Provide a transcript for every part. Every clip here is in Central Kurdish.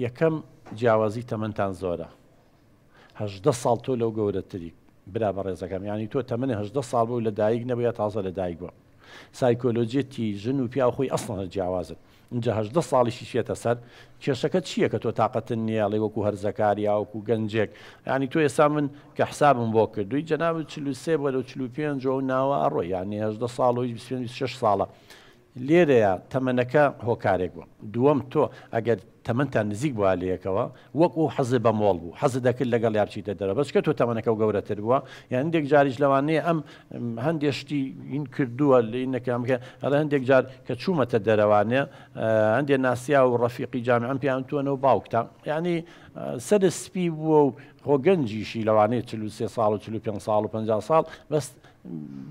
یەکەم جیاوازی تەمەنتان زۆرە 18 ساڵ تۆ لەو گەورەتری برا بە ڕێزەکەم ینی تۆ تەمەنی 18 ساڵ بوو لە دایک نەبووە تازە لە دایک بووە سایکۆلۆجێتی ژن و پیا خۆی ئەسڵە جیاوازت اینجا 18 ساڵیشی شێتە سەر کێشەکە چییە کە تۆ تااقەتن نییەڵێ وەکو هەرزەکاری یاوەکو گەنجێک ینی تۆ ئێستا من کە حسابم بۆ کردووی جەناب 43 بۆ لە 45 و ناوە ئەڕۆی ینی 18 ساڵ و 26 ساڵە لێرەیە تەمەنەکە هۆکارێک بوو دووەم تۆ ئەگەر تەمەنتان نزیک بووە لەیەکەوە وەکو حەزە بە مۆڵ بوو حەزە دەکرد لەگەڵ یاچیتە دەرە بەچکە تۆ تەمەنەکە و گەورەتر بووە یان هەندێک جاریش لەوانەیە ئەم هەندێشتی این کردووە لە ئینەکەمکە ئەڵە هەندێک جار کە چوومەتە دەرەوانێ هەندێک ناسیا و ڕەفیقی جامیعەم پیان توەنەوە باوکتە ینی سەر سپی بووە و خۆگەنجیشی لەوانەیە 43 ساڵ و 45 ساڵ و 50 ساڵ بەس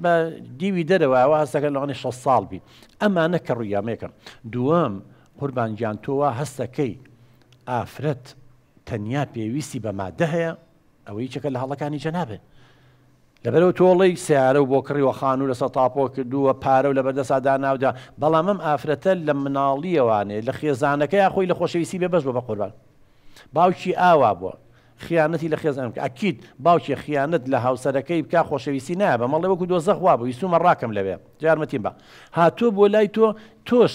بە دیوی دەرەوە ئەوە هەستەکە لەوانەیە 6 ساڵ بی ئەمانە کە ڕوویامێکم دووەم قوربانگیان تۆوە هەستەکەی ئافرەت تەنیا پێویستی بە مادە هەیە ئەوەی چەکە لە هەڵەکانی جەنابێ لەبەرەوە تۆڵی سیارە و بۆ کڕیوە خان و لەسەر تاپۆ کردووە پارە و لە بەردەسادا ناودا بەڵام ئەم ئافرەتە لە مناڵیەوانێ لە خێزانەکەی خۆی لە خۆشەویستی بێ بەس بۆ بە قوربان باوکی ئاوا بووە خیانەتی لە خێزانم ئەکیید باوکی خیانەت لە هاوسەرەکەی بکە خۆشەویستی نایە بە مەڵێ وەکو دۆزەخوا بوو ویستومە ڕاکەم لەوێ جارمەتیم بە هاتووە بۆ لای تۆ تۆش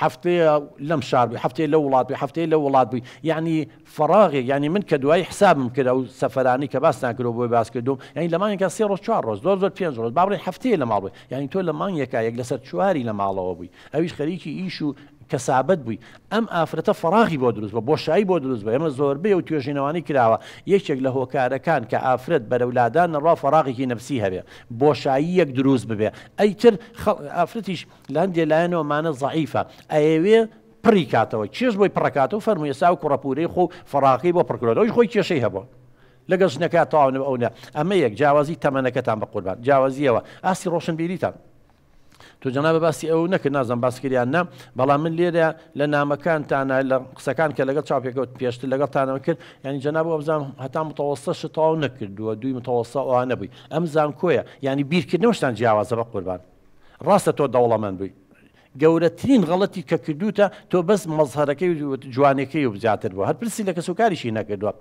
هەفتەیە لەم شار بووی هەفتەیە لە وڵات بووی هەفتەیە لە وڵات بووی یعنی فراغی ینی من کە دوای حسابم کرد ئەو سەفەرانی کە باسان کردەوە بۆی باس کردوم یعنی لە مانگێکە 3 ڕۆژ 4 ڕۆژ زۆر 5 ڕۆژ با بڵێن هەفتەیە لە ماڵ بووی یعنی تۆ لە مانگێکە یەک لەسەر چواری لە ماڵەوە بووی ئەویش خەریکی ئیش و کەسابەت بووی ئەم ئافرەتە فراغی بۆ دروست بە بۆشایی بۆ دروست بە ئێمە زۆربەی و توێژینەوانی کراوە یەکێک لە هۆکارەکان کە ئافرەت بەرەولادان نەڕوا فراغێکی نەفسی هەبێ بۆشاییەک دروست ببێ ئەیتر ئافرەتیش لە هەندێک لایەنەوەمانە زەعیفە ئەیەوێ پڕی کاتەوە چێژ بۆی پڕکاتەوە فەرموویە سا و کوڕەپورەی خۆ فراغی بۆ پڕکردەوەی خۆی کێشەی هەبوو لەگەڵ ژنەکە تاوانە ئەوە ئەمە یەک جیاوازی تەمەنەکەتان بە قوربان جیاوازیەوە ئاستی ڕۆشنبیریتان تۆ جەنابە باسی ئەو نەکرد نازم باسکریان نە بەڵام من لێرە لە نامەکانتانە لە قسەکان کە لەگەڵ چاوپێکەوت پێشتر لەگەڵتانەوە کرد ینی جەناب ئەوزان هەتا متەوەسەش تەواو نەکردووە دوی متەوەسە ئەوانە بووی ئەم زانکۆیە ینی بیرکردنەوەشتان جیاوازە بە قوربان ڕاستە تۆ دەوڵەمەند بووی گەورەترین غەڵەتی کە کردوتە تۆ بەس مەزهەرەکەی جوانەکەی و بزیاتر بووە هەر پرسی لە کەسوکاریشی نەکردووە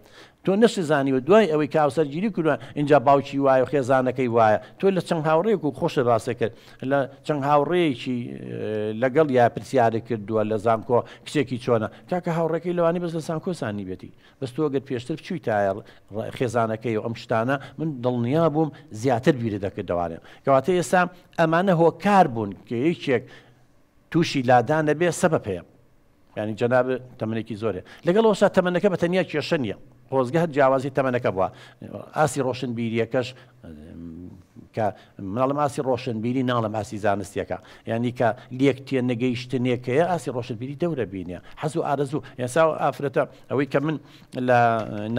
تۆ نەشزانیوە دوای ئەوەی کە هاوسەرگیری کردووە اینجا باوکی وایە و خێزانەکەی وایە تۆ لە چەند هاوڕێیەک و خۆشە باسە کرد لە چەند هاوڕێیەکی لەگەڵ یا پرسیارە کردووە لە زانکۆ کچێکی چۆنە کاکە هاوڕێکەکەی لەوانی بەس لە زانکۆسانی بێتی بەس تۆ گەر پێشتر بچووی تایە خێزانەکەی و ئەم شتانە من دڵنیا بووم زیاتر بیرە دەکردەوانێ کەواتە ئێستا ئەمانە هۆکار بوون کە یەکێک تووشی لادانە بێ سەبەب هەیە ینی جەناب تەمەنێکی زۆرە لەگەڵەوەشا تەمەنەکە بە تەنیا کێشە نییە خۆزگە هەر جیاوازی تەمەنەکە بووە ئاسی ڕۆشنبیریەکەش کە مناڵم ئاسی ڕۆشنبیری ناڵم ئاسی زانستیەکە یعنی کە لێک تێ نەگەیشتنێکەیە ئاسی ڕۆشنبیری دەورە بینە حەز و ئارەزوو ئێستا ئافرەتە ئەوەی کە من لە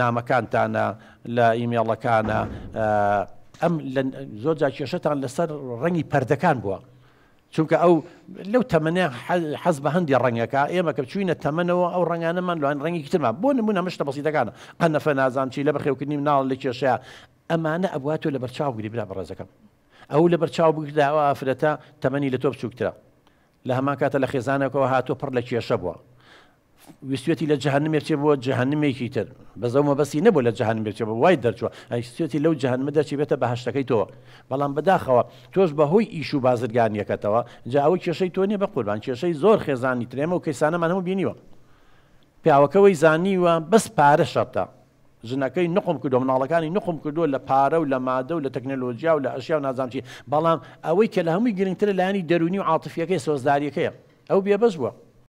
نامەکانتانە لە ئیمێڵەکانە ئەم زۆر جا کێشەتان لەسەر ڕەنگی پەردەکان بووە چونکە ئەو لەو تەمەنێ حەز بە هەندی ڕەنگەکە ئێمە کە بچوینە تەمەنەوە ئەو ڕەنگانەمان لەوان ڕەنگی ترمان بۆ نمونە مشتە بەسیتەکانە قەنەفە نازان چی لە بەخێوکردنی مناڵ لە کێشەیە ئەمانە ئەبواتۆ لە بەرچاو گری برا بەڕێزەکەم ئەو لە بەرچاو بگردا ئەوە ئافرەتە تەمەنی لە تۆ بچووکترە لە هەمان کاتە لە خێزانەکەەوە هاتۆ پڕ لە کێشە بووە ویستێتی لە جەهەنەمێ بچێ بۆ جەهەنەمێکی تر بەزەومە بەسی نەبوو لە جەهەنەم بچێ بە وای دەرچووە ئەیستێتی لەو جەهەنەمە دەچی بێتە بەهەشتەکەی تۆ بەڵام بەداخەوە تۆش بەهۆی ئیش و بازرگانیەکەتەوە جا ئەوەی کێشەی تۆ نیە بە قوربان کێشەی زۆر خێزانی ترێمە و کەیسانەمان هەموو بینیوە پیاوەکەوەی زانیوە بەس پارە شەرتە ژنەکەی نقم کردو مناڵەکانی نقم کردو لە پارە و لە مادە و لە تەکنەلۆژیا و لە ئەشیا و نازانچی بەڵام ئەوەی کە لە هەمووی گرنگترە لایانی دەرونی و عاتفیەکەی سۆزداریەکەیە ئەو بێبەش بووە